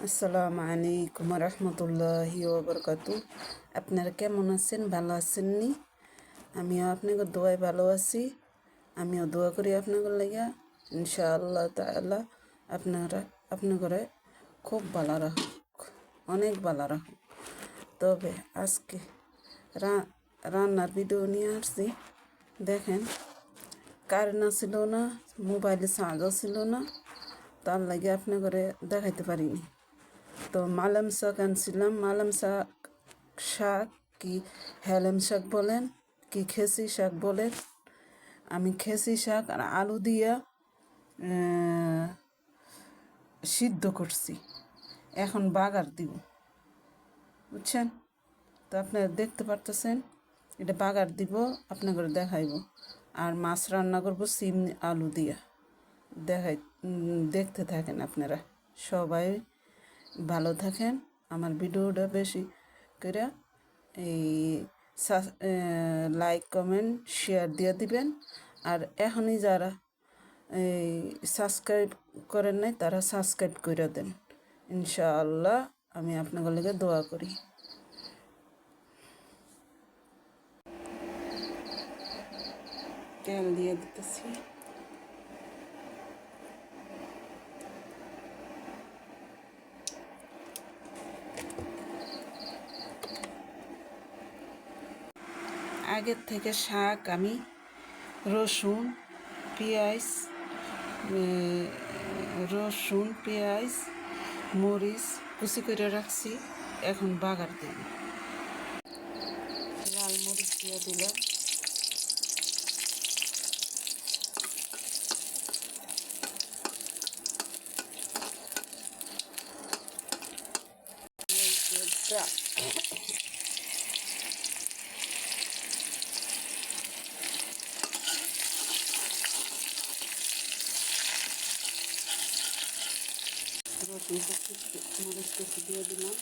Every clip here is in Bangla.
আসসালামু আলাইকুম রহমতুল্লাহি ওবরকাতু। আপনারা কেমন আছেন? ভালো আছেন নি? আমিও আপনাকে দোয়ায় ভালো আছি। আমিও দোয়া করি আপনাদের লাগিয়া ইনশাআল্লাহ তাআলা আপনারা খুব ভালো রাখুক, অনেক ভালো রাখুক। তবে আজকে রান্নার ভিডিও নিয়ে আসছি। দেখেন, কারেন্ট ছিল না, মোবাইলে চার্জও ছিল না, তার লাগে আপনাদের দেখাইতে পারিনি। তো মালম শাক আনছিলাম। মালম শাক কি হেলেম শাক বলেন, কি খেসি শাক বলেন। আমি খেসি শাক আর আলু দিয়া সিদ্ধ করছি। এখন বাগার দিব, বুঝছেন? তো আপনারা দেখতে পারতেছেন, এটা বাগার দিব, আপনাদের দেখাইব। আর মাছ রান্না করবো সিম আলু দিয়া। দেখতে থাকেন আপনারা সবাই, ভালো থাকেন। আমার ভিডিওটা বেশি করে এই লাইক কমেন্ট শেয়ার দিয়ে দিবেন। আর এখনই যারা এই সাবস্ক্রাইব করেন নাই তারা সাবস্ক্রাইব করে দেন। ইনশাআল্লাহ আমি আপনাদের লেগে দোয়া করি। তেল দিয়ে দিতেছি। আগের থেকে শাক আমি রসুন পেঁয়াজ মরিচ কুচি করে রাখছি। এখন বাগার দিই। লাল মরিচ দিয়ে দিলাম, রসুন কুচি মরিচ কুচি দিয়ে দিলাম।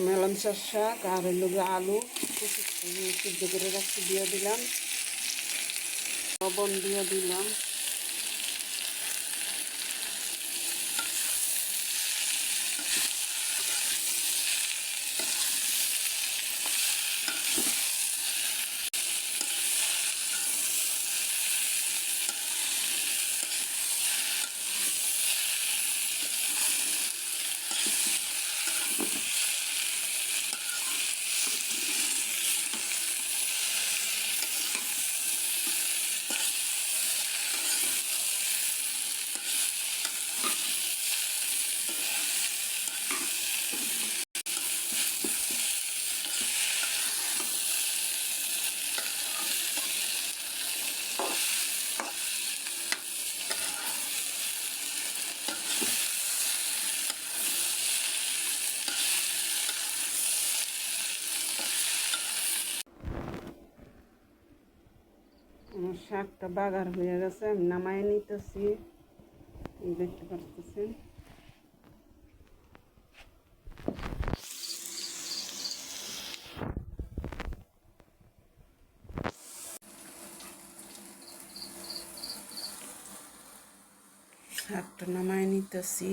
মেলাম শাক আর আলু কুচি সিদ্ধ করে রাখছি দিয়ে দিলাম। লবণ দিয়ে দিলাম। আমার শাকটা বাগার হয়ে গেছে, আমি নামাই নিতেছি। দেখতে পাচ্ছেন শাকটা নামাই নিতেছি।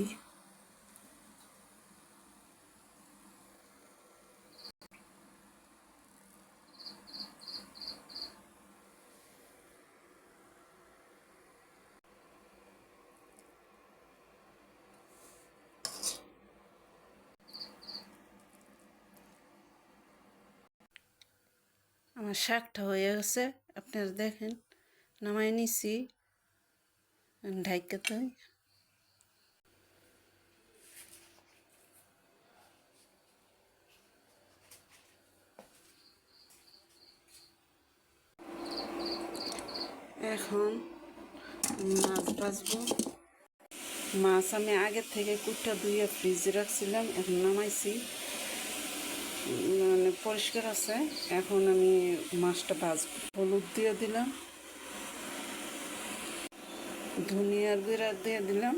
আমার শাকটা হয়ে গেছে, আপনারা দেখেন নামাই নিছি। ঢাইকাতে এখন মাছ ভাজবো। মাছ আমি আগের থেকে কুটটা ধুয়ে ফ্রিজে রাখছিলাম, এখন নামাইছি, মানে পরিষ্কার আছে। এখন আমি মাছটা ভাজবো। হলুদ দিয়ে দিলাম, ধনিয়ার গুঁড়া দিয়ে দিলাম,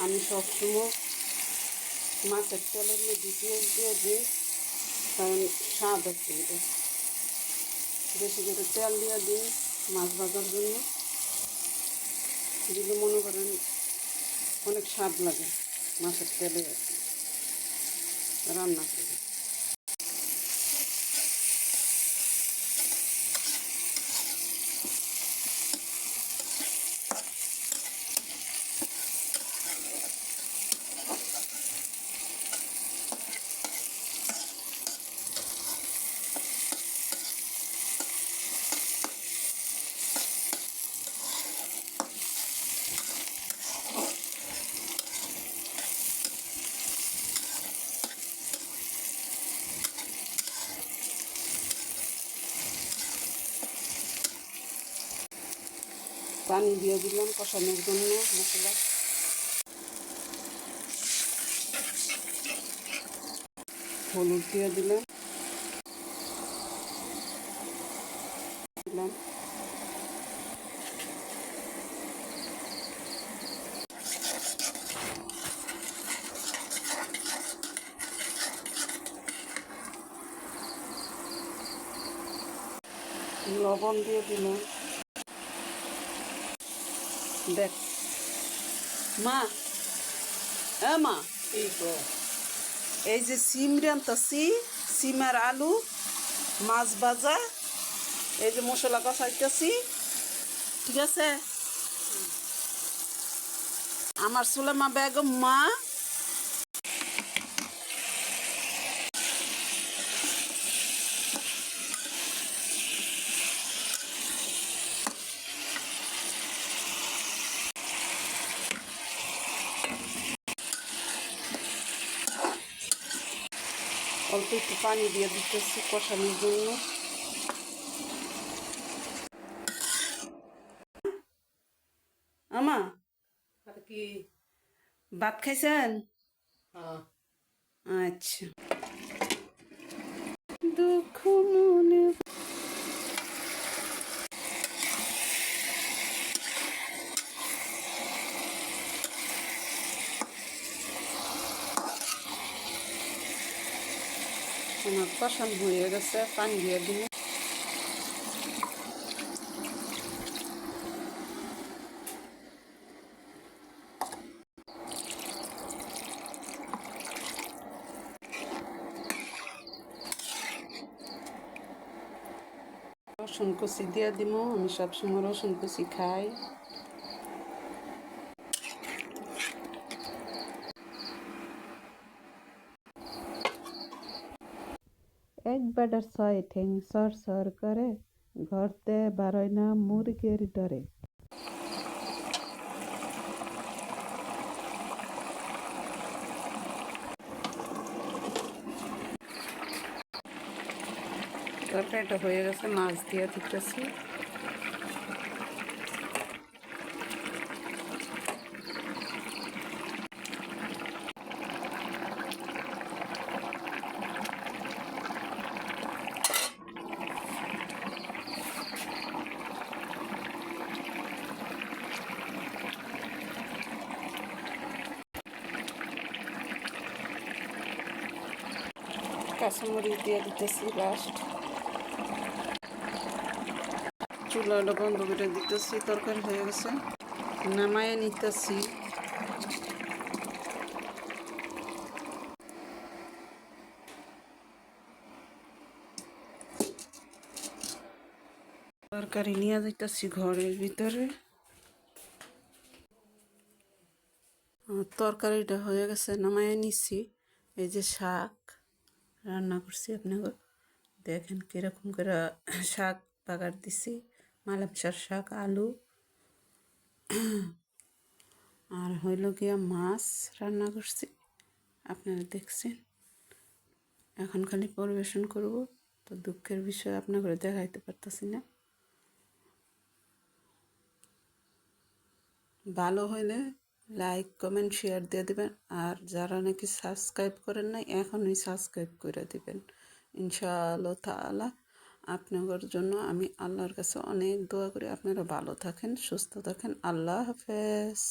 আমি সবসময় মাছের তেলের মধ্যে পেঁয়াজ দিয়ে দিই, কারণ স্বাদ আছে এটা। বেশি করে তেল দিয়ে দিই মাছ ভাজার জন্য, যদি মনে করেন অনেক স্বাদ লাগে মাছের তেলে রান্না করে। পানি দিয়ে দিলাম কষানোর জন্য মশলা, হলুদ দিয়ে দিলাম লবণ দিয়ে দিলাম। দেখ মা, মা, এই যে সিম রান্তাছি, সিম আর আলু মাছ ভাজা, এই যে মশলা কষাইতেছি, ঠিক আছে? আমার সুলেমা বেগম মা অল্প একটু পানি দিয়ে দিতেছি কষানোর জন্য। আমা কি ভাত খাইছেন? আচ্ছা। দুঃখ মনে আমার কষান হয়ে গেছে, পানি দিয়ে দিব। রসুন কুচি দিয়ে দিব, আমি সবসময় রসুন কুচি খাই। এক বেটার ছয় ঠ্যাং সর সর করে, ঘরতে বারোয় না মুরগের ডরে। তরকারিটা হয়ে গেছে, মাছ দিয়ে দিতেছি। কাঁচামরিচ দিয়ে দিতেছি লাস্ট। চুলাটা বন্ধ করে দিতেছি, তরকারি হয়ে গেছে, নামায়ে নিতেছি। তরকারি নিয়ে যাইতেছি ঘরের ভিতরে। তরকারিটা হয়ে গেছে, নামায়ে নিচ্ছি। এই যে শাক রান্না করছি, আপনাকে দেখেন কীরকম করে শাক বাগার দিছি। মালাপসার শাক, আলু আর হইল গিয়া মাছ রান্না করছি, আপনারা দেখছেন। এখন খালি পরিবেশন করব, তো দুঃখের বিষয় আপনাকে দেখাইতে পারতেছি না। ভালো হইলে লাইক কমেন্ট শেয়ার দিয়ে দেবেন, আর যারা নাকি সাবস্ক্রাইব করেন নাই এখনই সাবস্ক্রাইব করে দিবেন ইনশাআল্লাহ তাআলা। আপনাদের জন্য আমি আল্লাহর কাছে অনেক দোয়া করি, আপনারা ভালো থাকেন, সুস্থ থাকেন। আল্লাহ হাফেজ।